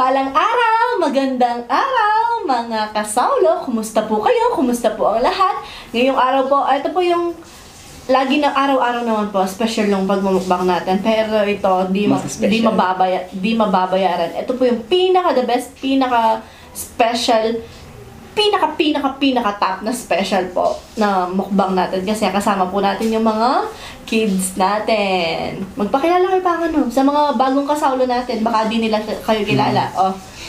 Mapagpalang araw, magandang araw mga kasaulo. Kumusta po kayo? Kumusta po ang lahat? Ngayong araw po, ito po yung lagi ng araw-araw naman po, special yung pagmumukbang natin. Pero ito, di mababayaran. Ito po yung the best, special, pinaka top na special po na mukbang natin kasi kasama po natin yung mga kids natin. Magpakilala kayo pa sa mga bagong kasaulo natin, baka di nila kayo kilala.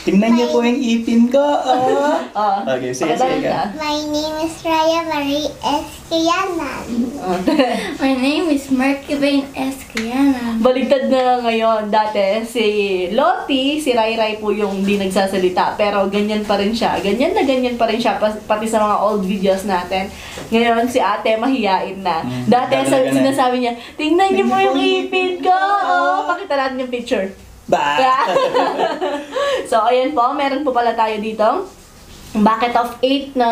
Tingnan niyo po yung ipin ko. Okay, sige ka. My name is Raya Marie Esquianan. My name is Markibane Esquianan. Baligtad na ngayon. Dati, si Lottie, si Rai Rai po yung di nagsasalita. Pero ganyan pa rin siya. Ganyan pa rin siya. Pati sa mga old videos natin. Ngayon, si ate mahiyain na. Dati, sinasabi niya, tingnan niyo po yung ipin ko. Pakita natin yung picture. So, ayan po. Meron po pala tayo dito. Bucket of 8 na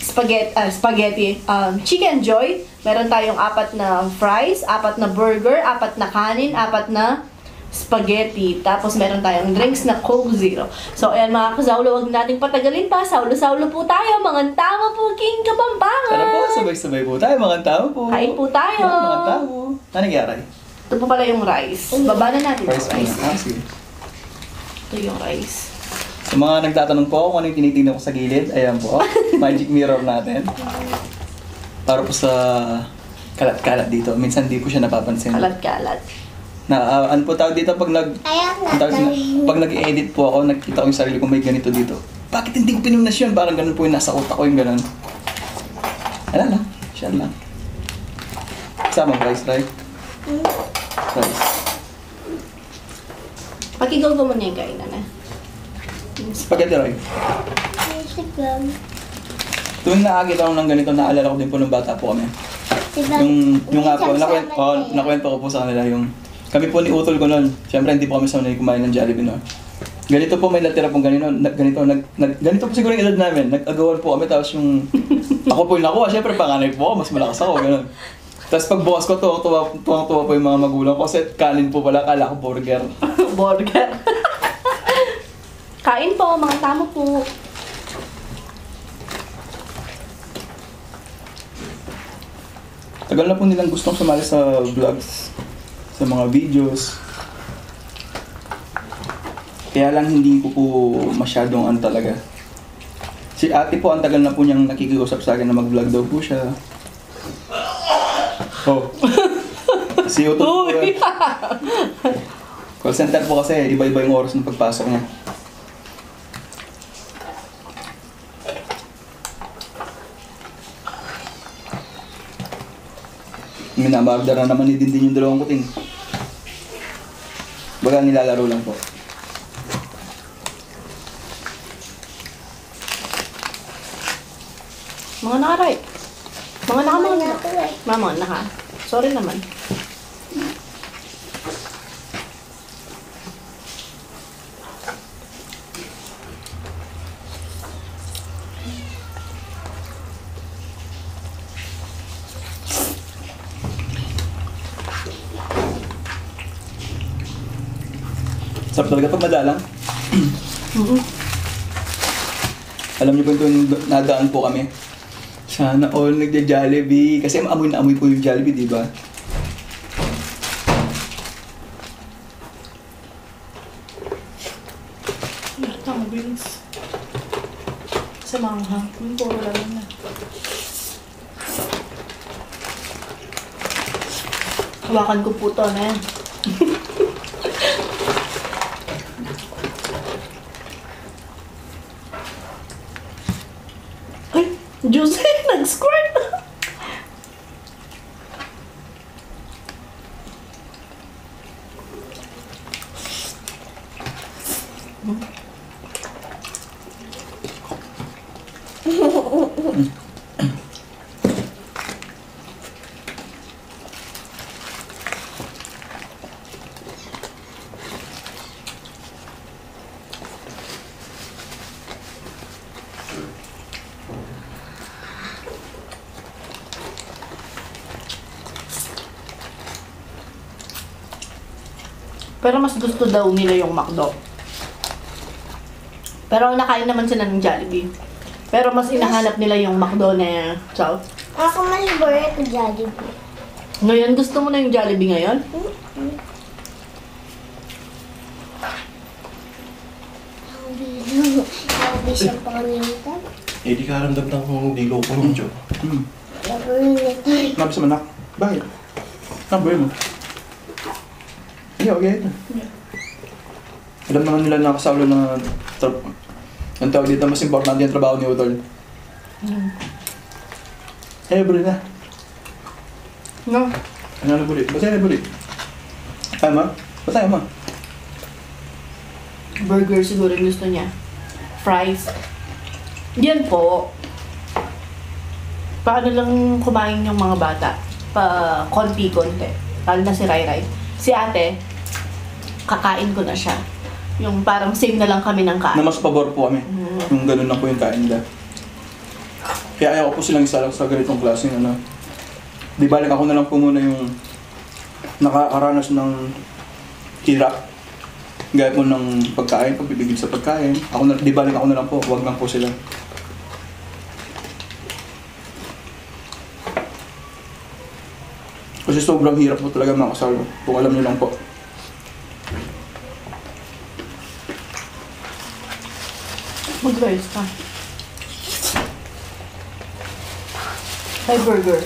spaghetti, chicken joy. Meron tayong 4 na fries, 4 na burger, 4 na kanin, 4 na spaghetti. Tapos meron tayong drinks na Coke Zero. So ayan mga kasaulo, huwag nating patagalin pa. Saulo-saulo po tayo. Mga tama po, King Kapampangan. Tara po, sabay-sabay po tayo. Mga tao po. Kain po tayo. Mga tao. Ano nangyari? Ito po pala yung rice. Baba na natin yung rice. Sige. Ito yung rice. Sa mga nagtatanong po kung ano yung tinitingnan ko sa gilid, ayan po, magic mirror natin. Para po sa kalat-kalat dito. Minsan di po siya napapansin. Kalat-kalat. Ano po tawag dito pag pag nag-edit po ako, nakita ko yung sarili ko may ganito dito. Bakit hindi ko pinunas yun? Parang ganun po yung nasa utak ko yung ganun. Ala lang, siya lang. Sama rice, right? Rice. Pakigaw ko muna yung kainan Spaghetti rice. Tuwing nakakita ko ng ganito, naalala ko din po ng bata po kami. Yung nga po, nakwento ko po sa kanila yung kami po ni Utol ko noon. Siyempre hindi po kami sanay kumain ng Jollibee noon. Ganito po may natira pong ganito po siguro yung edad namin. Nag-agawan po kami tapos yung ako po yung nakuha. Siyempre panganay po ako, mas malakas ako, gano'n. Tapos pag bukas ko, tuwang-tuwa po yung mga magulang ko kasi kanin po pala, kala ko burger. Burger. Kain po, mga tamo po. Tagal na po nilang gustong sumali sa vlogs, sa mga videos. Kaya lang hindi ko po masyadong talaga. Si ate po, ang tagal na po niyang nakikiusap sa akin na mag-vlog daw po siya. Si YouTube po. Call center po kasi, iba-iba yung oras ng pagpasok niya. Minamagdar na naman ni Dindin yung dalawang kuting. Baga nilalaro lang po. Mga naka-right. Mga naka. Sorry naman. Sarap talaga pag madalang. Alam niyo po yung nadaan po kami. Sana all nagja-Jollibee. Kasi amoy na amoy po yung Jollibee, di ba? Tama, Bilis. Sa mga puro lang na. Hawakan ko po ito na yan. Ay, Jose, nag-squirt! Pero mas gusto daw nila yung McDo. Pero nakain naman sila ng Jollibee. Pero mas inahanap nila yung McDo na South. Ako mas favorite ko Jollibee. Ngayon, gusto mo na yung Jollibee ngayon? Sabi siya pangalitan. Eh, di ka ramdam ng dilo ko medyo. Pangalitan. Nabi sa manak. Bakit? Nabi mo. Hindi, okay. Alam naman nila nakasalo na ang tawag dito, mas importante yung trabaho ni Utol. Eh, buli na. No. Ano na buli? Ba't na buli? Ay, ma? Ba't tayo, ma? Burger siguro yung gusto niya. Fries. Yan po. Paano lang kumain yung mga bata? Konti-konti. Lalo na si Rai Rai. Si ate, kakain ko na siya. Yung parang same na lang kami ng Na kain. mas pabor po kami. Yung ganun lang po yung kain nila. Kaya ayaw ko po silang isa sa ganitong klaseng ano. Di balik ako na lang po muna yung nakakaranas ng hirap. Gaya po ng pagkain, pagbibigil sa pagkain. Ako na, di balik ako na lang po, wag lang po sila. Kasi sobrang hirap po talaga mga kasal. Kung alam niyo lang po. Mag-rice ka. May burger.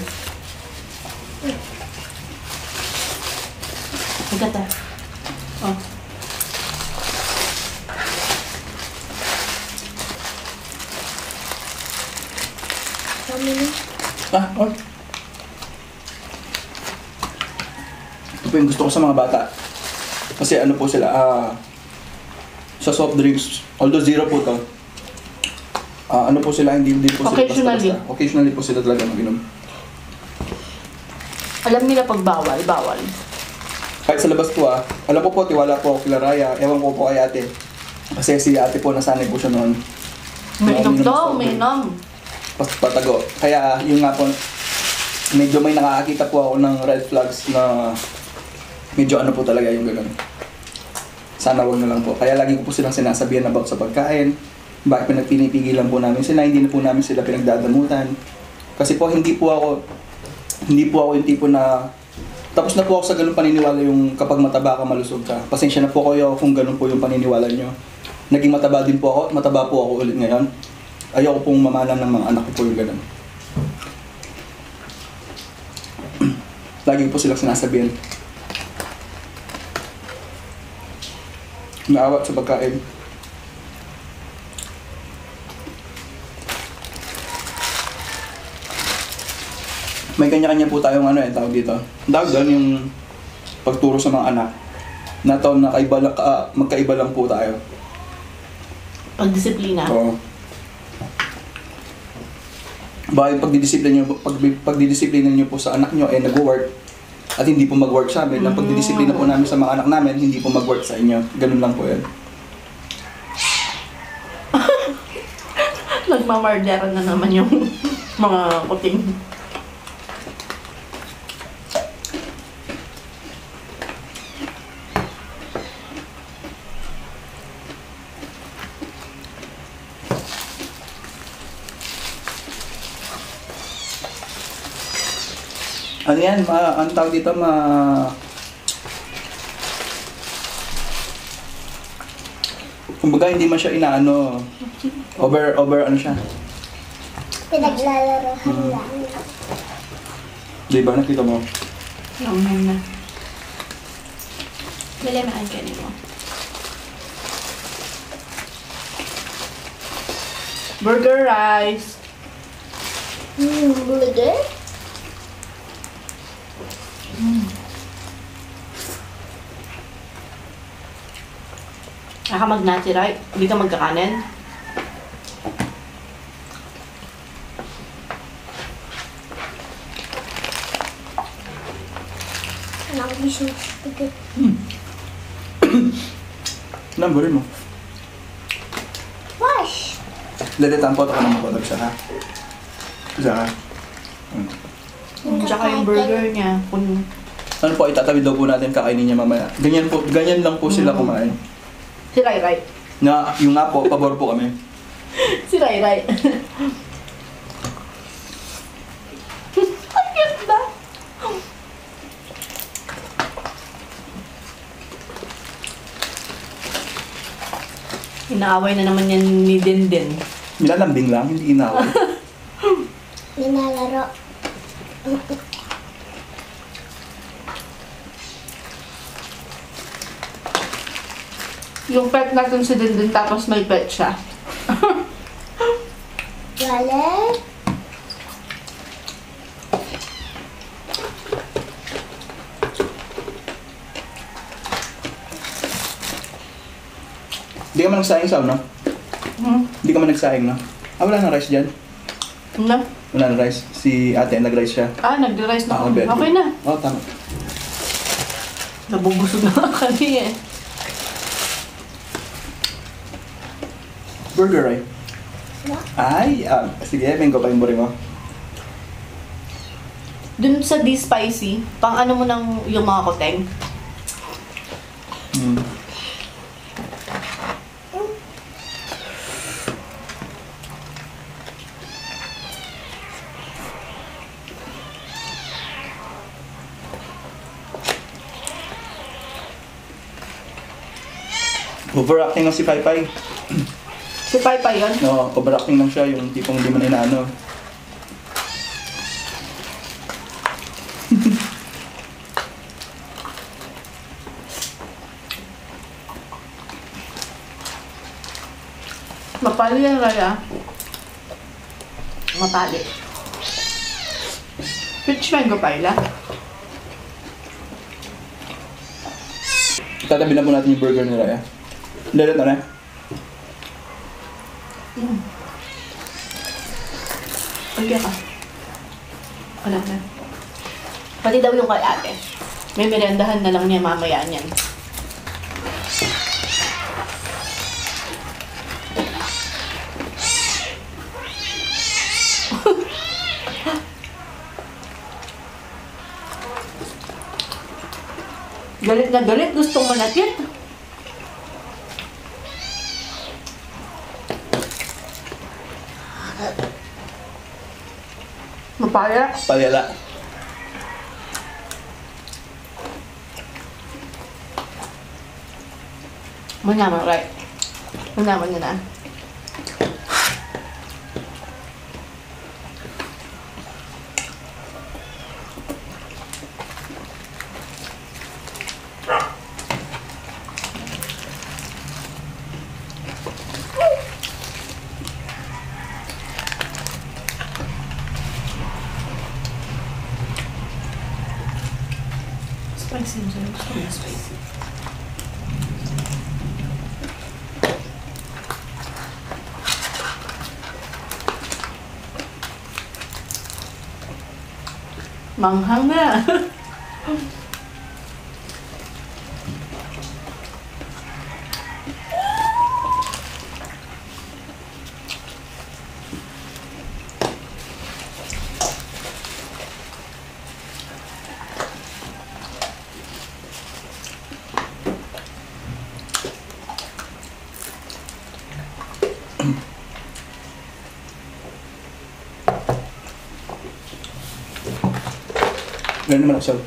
Magkata. Oh. Kami na. Oh. Ito po yung gusto ko sa mga bata. Kasi ano po sila, sa soft drinks, although zero po to, ano po sila, hindi po sila Occasionally. basta-basta. Occasionally po sila talaga mag-inom. Alam nila pag bawal, bawal. Kahit sa labas po alam ko po, tiwala po ako kila Raya, ewan ko po kay ate. Kasi si ate po, nasanay po siya noon. May inom Uminom ng to, soft may drink. inom. Patago. Kaya yung nga po, medyo may nakakakita po ako ng red flags na medyo ano po talaga yung gano'n. Sana wag na lang po. Kaya lagi ko po silang sinasabihan about sa pagkain. Bakit pinagpinipigilan po namin sila, hindi na po namin sila pinagdadamutan. Kasi po hindi po ako yung tipo na tapos na po ako sa ganung paniniwala yung kapag mataba ka, malusog ka. Pasensya na po kayo kung ganun po yung paniniwala nyo. Naging mataba din po ako, mataba po ako ulit ngayon. Ayoko pong mamalan ng mga anak ko po yung ganun. Lagi po silang sinasabihan. Naawat sa pagkain. May kanya-kanya po tayong tawag dito. Tawag doon yung pagturo sa mga anak. Na taon na magkaiba lang po tayo. Pagdisiplina. Oo. Bakit pagdidisiplina nyo po sa anak nyo nag-work at hindi po mag-work sa amin. Ang pagdidisiplina po namin sa mga anak namin, hindi po mag-work sa inyo. Ganun lang po yan. Nagmamardera na naman yung mga kuting. Ano yan, ang tawag dito, kumbaga hindi man siya inaano, over ano siya. Pinaglalarohan lang. Di ba, nakita mo? Lang na. Dali na ang kanin mo. Burger rice. Burger? Aka mag-nati right? Hindi ka magkakanin? Nakabising spaghetti. Namburin mo. Wash! Lalitan po ito ka naman patag siya, ha? Isa, ha? Tsaka yung burger niya. Ano po, itatabi daw po natin, kakainin niya mamaya. Ganyan lang po sila kumain. Si Rai Rai. Na, yung nga po, pabor po kami. Si Rai Rai. Ang ganda. Inaaway na naman yan ni Denden. Nilalambing lang, hindi inaway. Nilalaro. Yung pet natin si Denden tapos may pet siya. Galing. Hindi ka man nagsaing sa no? Hindi ka man nagsaing, no? Ah, wala na rice dyan. Ano? Wala na rice. Si ate, nag-rice siya. Ah, nag-rice na ako. very Okay good. na. Oo, tama. Nabubusog na kami eh. Burger, right? Ay, sige, mango pa yung buri mo. Dun sa D-Spicy, pang ano mo ng yung mga koteng. Hmm. Overacting ng si Pai Pai. Si Pai Pai yun. No, overacting lang siya, yung tipong hindi man inaano. Mapali yan, Raya. Mapali. Peach mango paila. Tatabi na po natin yung burger ni Raya. Lalat na na. Pagkaya ka. Wala na. Pati daw yung kay ate. May merendahan na lang niya mamaya niyan. Galit na galit, gustong manakit. Mapaya. Palyala. Manyaman, right? Manyaman niya na. Spicy, gusto ko na spicy. Manghang na. Ganun naman ako sa'yo.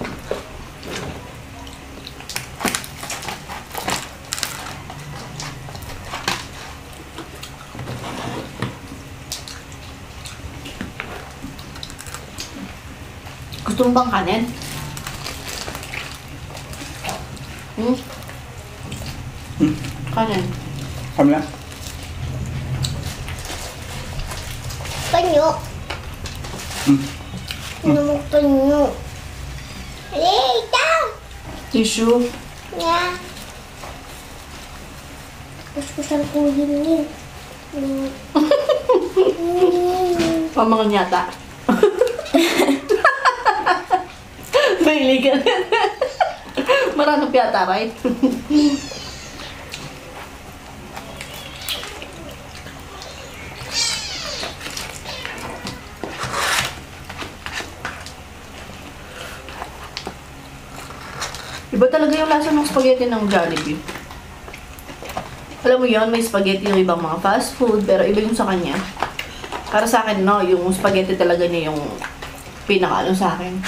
Gusto mo bang kanin? Hmm? Hmm. Kanin. Kami na. Panyo. Hmm. Ano mo panyo? Rita! Tissue. Yeah. Kuskusan ko yun. Pamangan yata. Mahilig ka na. Maranap yata, right? Iba talaga yung lasa ng spaghetti ng Jollibee. Alam mo yon, may spaghetti yung ibang mga fast food, pero iba yung sa kanya. Para sa akin, no, yung spaghetti talaga niya yung pinakaano sa akin.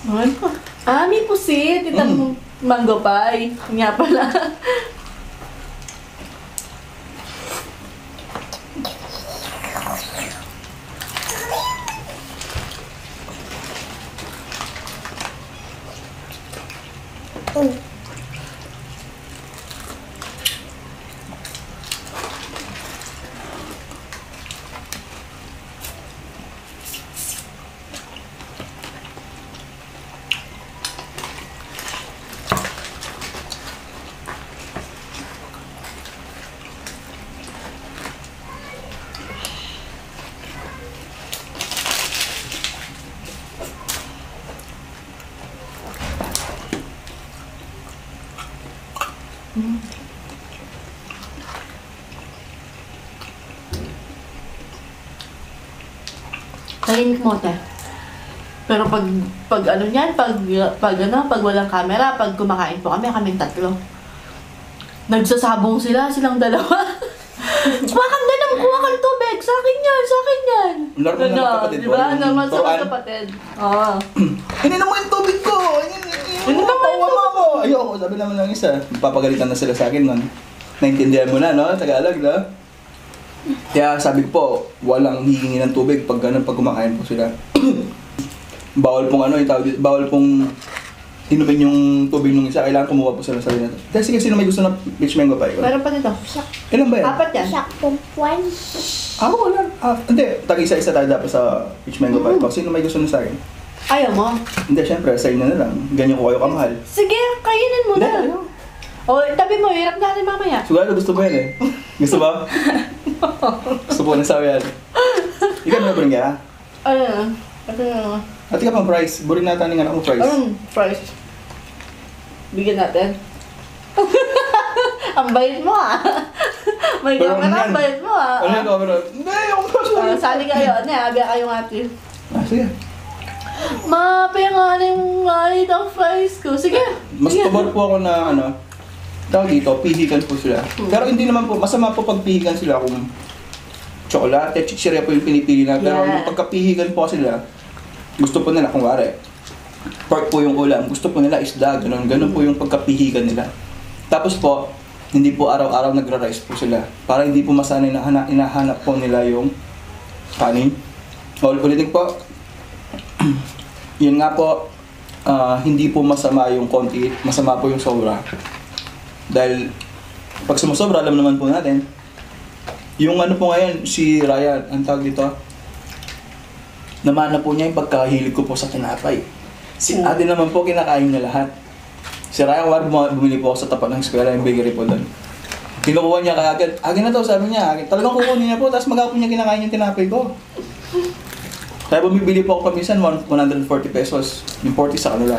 Ano? Ah, may pusit. Itang mango pie. Nga pala. Tahimik mo, te. Pero pag ano niyan, pag walang camera, pag kumakain po kaming tatlo. Nagsasabong silang dalawa. Kuha kang ganam, kuha kang tubig. Sa akin yan. Normal na magkapatid po. Diba? Normal sa Turuan. magkapatid. Oo. Ininom mo yung tubig ko! Ininom mo yung ako! Ayoko, sabi naman ng isa. Papagalitan na sila sa akin nun. Naintindihan mo na, no? Tagalog, no? Kaya sabi ko po, walang hihingi ng tubig pag ganun, pag kumakain po sila. Bawal pong ano, bawal pong inumin yung tubig ng isa. Kailangan kumuha po sila sa rin. Kasi sino may gusto ng peach mango pie? Meron pa dito. Ilan ba yan? 4 yan. Siya kumpuan. Wala. Hindi. Tag-isa-isa tayo dapat sa peach mango pie. Sino may gusto na sa akin? Ayaw mo? Hindi, syempre, sa inyo na lang. Ganyan ko kayo kamahal. Sige, kainin mo na. Hindi, O, tabi mo, hirap natin mamaya. siguro gusto mo yan eh. Gusto ba? Gusto po na sa yan. Ikaw na ba rin ka? Ano? Ito na. At ikaw pang price. Burin natin ng anak mo price. Anong price? Bigyan natin. Ang bayad mo ah. May Pero camera, yan. ang bayad mo ah. Ano yung camera? Hindi, ako pa. Sali kayo. Ano, abi kayong ate. Sige. Mapenganin nga ang fries ko. Sige. Mas Sige. pabor po ako na ano, tawag dito, pihikan po sila. Pero hindi naman po, masama po pag pihikan sila kung tsokolate, chichirya po yung pinipili na. Pero Yeah. yung pagkapihikan po sila, gusto po nila, kung wari, pork po yung ulam, gusto po nila isda, ganun po yung pagkapihikan nila. Tapos po, hindi po araw-araw nagra-rice po sila. Para hindi po masanay na hinahanap po nila yung kanin. Ulitin po, yun nga po, hindi po masama yung konti, masama po yung sobra. Dahil pag sumusobra, alam naman po natin, yung ano po ngayon, si Ryan, ang tawag dito, namana po niya yung pagkahilig ko po sa tinapay. Si ate naman po, kinakain niya lahat. Si Ryan, bumili po ako sa tapat ng eskwela, yung bakery po doon. Kinukuha niya kaagad, agad na to, sabi niya, agad. Talagang kukunin niya po, tapos maghapon niya kinakain yung tinapay ko. Kaya bumibili po ako paminsan, 140 pesos, yung 40 sa kanila.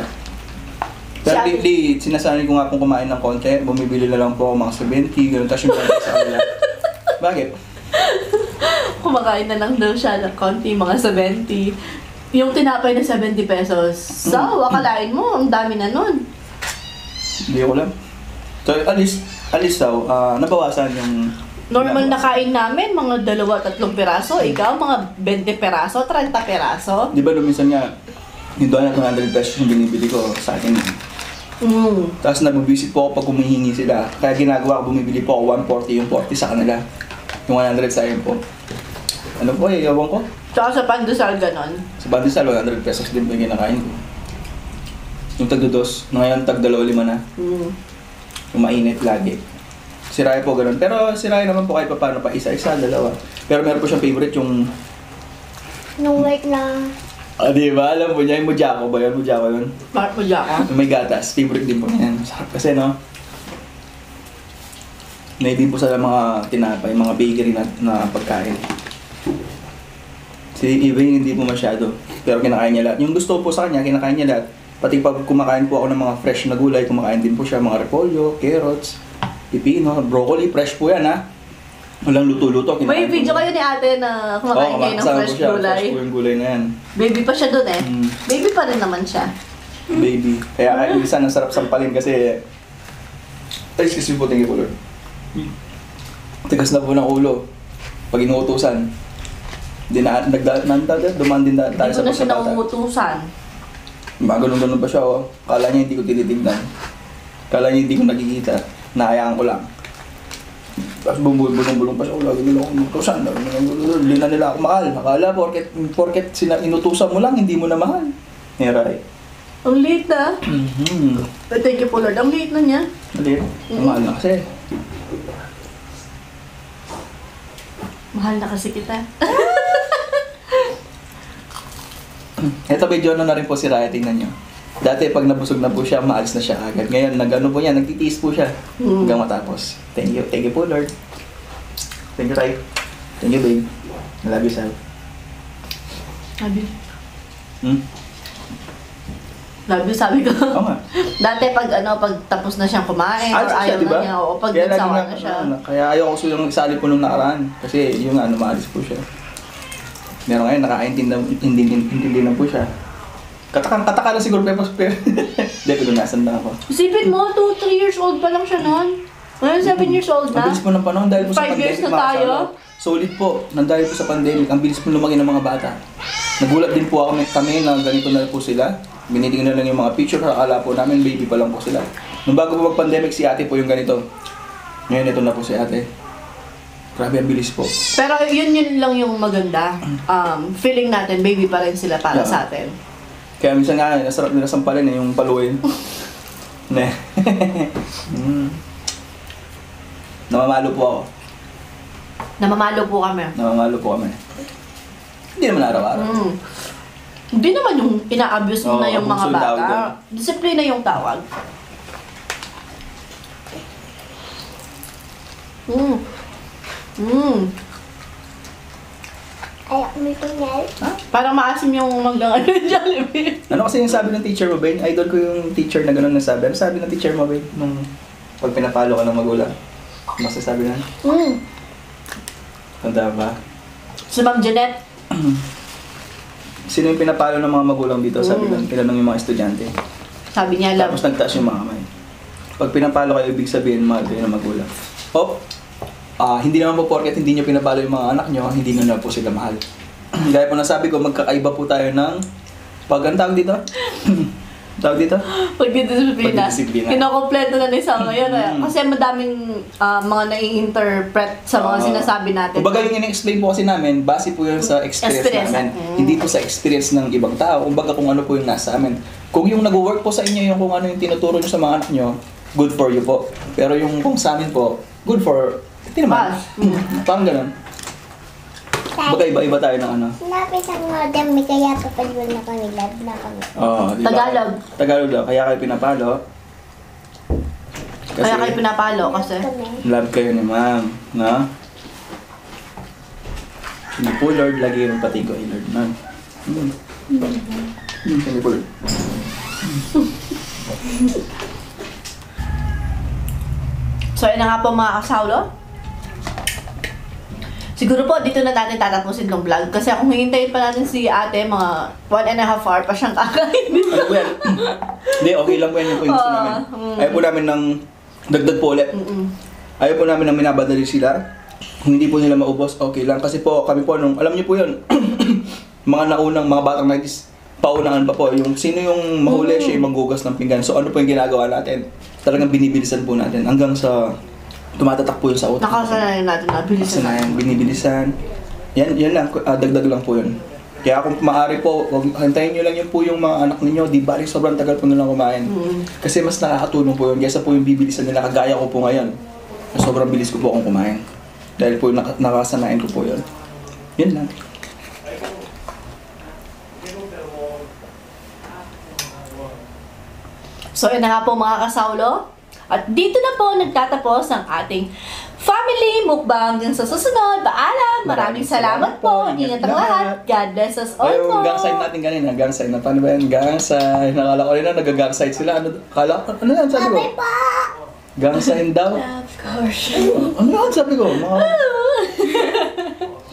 Pero lately, sinasanay ko nga pong kumain ng konti, bumibili na lang po ako mga 70, gano'n, tapos yung 40 sa kanila. Bakit? Kumakain na lang daw siya ng konti, mga 70. Yung tinapay na 70 pesos. So, akalain mo, ang dami na nun. Hindi ko alam. So, alis daw, nabawasan yung... Normal na kain namin, mga 2-3 piraso. Ikaw, mga 20 piraso, 30 piraso. Di ba lumisan nga, yung doon na 200 pesos yung binibili ko sa akin. Tapos nabubisit po ako pag humihingi sila. Kaya ginagawa ko, bumibili po ako 140, yung 40 sa kanila. Yung 100 sa akin po. Ano po eh, ewan ko. Tsaka sa pandesal, ganon. Sa Bandisal, 100 pesos din po yung kinakain ko. Yung tagdudos, ngayon tag 2.5 na. Yung mainit lagi. Si Raya po ganun. Pero si Raya naman po kahit pa paano pa isa-isa, dalawa. Pero meron po siyang favorite yung... Nung like na... di ba? Alam mo niya, yung mujako ba yun? Mujako yun. Bakit mo dyan ka? Yung may gatas, favorite din po yan. Masarap kasi, no? Naibig po sa mga tinapay, mga bakery na pagkain. Si Evelyn hindi po masyado, pero kinakain niya lahat. Yung gusto po sa kanya, kinakain niya lahat. Pati pag kumakain po ako ng mga fresh na gulay, kumakain din po siya mga repolyo, carrots, pipino, broccoli, fresh po yan ha. Walang luto-luto. May video kayo ni ate na kumakain kayo ng fresh gulay. Fresh po yung gulay na yan. Baby pa siya dun eh. Mm. Baby pa rin naman siya. Baby. Kaya minsan ang sarap sampalin kasi... Ay, excuse me po, thank you po, Lord. Tigas na po ng ulo. Pag inuutusan, dumaan din tayo Hindi ko sa na siya pagkabata. nauutusan. Magalong-galong pa siya, oh. Kala niya hindi ko tinitignan. Kala niya hindi ko nakikita. Nahayaan ko lang. Tapos bulong-bulong pa siya. Lagi nila akong inutusan. Hindi na nila ako mahal. Akala, porket inutusan mo lang, hindi mo na mahal. Right. Ang late na. Thank you po, Lord. Ang late na niya. Mali. Mahal na kasi. Mahal na kasi kita. Ito medyo na rin po si Raya, tingnan nyo. Dati pag nabusog na po siya, maalis na siya agad. Ngayon, nag-ano po niya, nagtitiis po siya. Hanggang matapos. Thank you po Lord. Thank you, Ray. Thank you, babe. I love you, Sal. Sabi. Love you, sabi ko. Oo nga. Dati pag tapos na siyang kumain, or Alis siya, ayaw diba? na niya, o pag Kaya lagi nagsawa na siya. Kaya ayaw ko silang nagsali po nung nakaraan. Kasi yung maalis po siya. Meron ngayon, nakaintindi na po siya. Kataka lang siguro, pero hindi, pinunasan na ako. Isipin mo, 2-3 years old pa lang siya noon. Ngayon 7 years old Ang na. bilis po ng panahon dahil po sa 5 years pandemic. na tayo. Solid po, dahil po sa pandemic, ang bilis po lumaki ng mga bata. Nagulat din po kami na ganito na po sila. Binitingnan na lang yung mga picture, akala po namin baby pa lang po sila. Nung bago po mag-pandemic, si ate po yung ganito. Ngayon ito na po si ate. Grabe, ang bilis po. Pero yun lang yung maganda. Feeling natin, baby pa rin sila para sa atin. Kaya minsan nga, nasarap nila sampalin yung paluin. Ne. Namamalo po ako. Namamalo po kami. Namamalo po kami. Hindi naman araw-araw. Hindi naman yung ina-abuse mo Oo, na yung mga abuse yung tawag bata. doon. Disiplina yung tawag. Ayak mo ito nga. Parang maasim yung maglang Jollibee. Ano kasi yung sabi ng teacher mo, Ben? Idol ko yung teacher na gano'n nasabi. Ano sabi ng teacher mo, Ben? Nung pag pinapalo ka ng magulang? Masasabi na? Tanda ba? Si Ma'am Jeanette, Sino yung pinapalo ng mga magulang dito? Sabi lang, tinanong yung mga estudyante. sabi niya lang. Tapos nagtaas yung mga kamay. Pag pinapalo kayo, ibig sabihin, mahal kayo ng magulang. Hindi naman po porket hindi nyo pinapalo yung mga anak nyo, hindi nyo na po sila mahal. Gaya po nasabi ko, magkakaiba po tayo ng ang tawag dito? Tawag dito? Pagdidisiplina. Pagdidisiplina. Kinokompleto na ni Sam ngayon. Kasi madaming mga nai-interpret sa mga sinasabi natin. Kumbaga yung in-explain po kasi namin, base po yun sa experience namin. Hindi po sa experience ng ibang tao. Kumbaga kung ano po yung nasa amin. Kung yung nag-work po sa inyo, yung kung ano yung tinuturo nyo sa mga anak nyo, good for you po. Pero yung kung sa amin po, good for, hindi naman. Parang ganun. Baka iba-iba tayo ng ano. Sinabi sa modem, may kaya papalwal na kami, love na kami. Oo, di ba? Tagalog. Tagalog daw. Kaya kayo pinapalo. Kaya kayo pinapalo kasi. Love kayo ni ma'am. No? Hindi po, Lord. Lagi yung pati ko, Lord. No? Hindi po, Lord. So, yun na nga po mga kasawlo. Siguro po, dito na natin tatapusin ng vlog. Kasi kung hihintayin pa natin si ate, mga 1.5 hour pa siyang kakain. Ano po yan? Hindi, okay lang po yan. Yung po yung gusto namin. Ayaw po namin ng dagdag po ulit. Ayaw po namin ng minabadali sila. Kung hindi po nila maubos, okay lang. Kasi po, kami po nung, alam niyo po yun, mga naunang, mga batang 90s, paunahan pa po. Yung sino yung mahuli, siya yung manggugas ng pinggan. So ano po yung ginagawa natin? Talagang binibilisan po natin hanggang sa tumatatak po yun sa utak. Nakasanayan natin na bilisan. Nakasanayan, binibilisan. Yan lang, dagdag lang po yun. Kaya kung maaari po, hantayin nyo lang yun po yung mga anak ninyo, di ba rin sobrang tagal po nilang kumain. Kasi mas nakakatulong po yun, kaysa po yung bibilisan nila, kagaya ko po ngayon. Sobrang bilis ko po akong kumain. Dahil po nakasanayan ko po yun. Yun lang. So, yun na nga po mga kasawlo. At dito na po nagtatapos ang ating family mukbang. Hanggang sa susunod. Paalam! Maraming salamat po. Ingat ang lahat. God bless us all po. Yung gang side natin kanina, gang side na. Paano ba yan? Gang side. Nakala ko rin na nag-gang side sila. Ano yan sabi ko? Gang side daw? Of course. Ano yan sabi ko?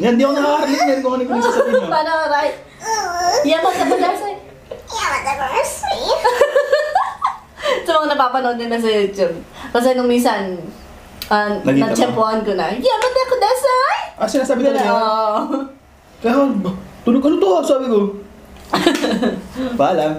Yan, di ako nakakarinig. Meron ko ano yung sasabihin nyo. Paano, right? Yan, magkapaglasay. sweet. Sa mga napapanood nila sa YouTube. Kasi nung minsan, Nakita mo? natsempuan ko na, Yamada kudasai! Sinasabi talaga yun? Oo. Kaya, tulog ano to? Sabi ko. Paalam.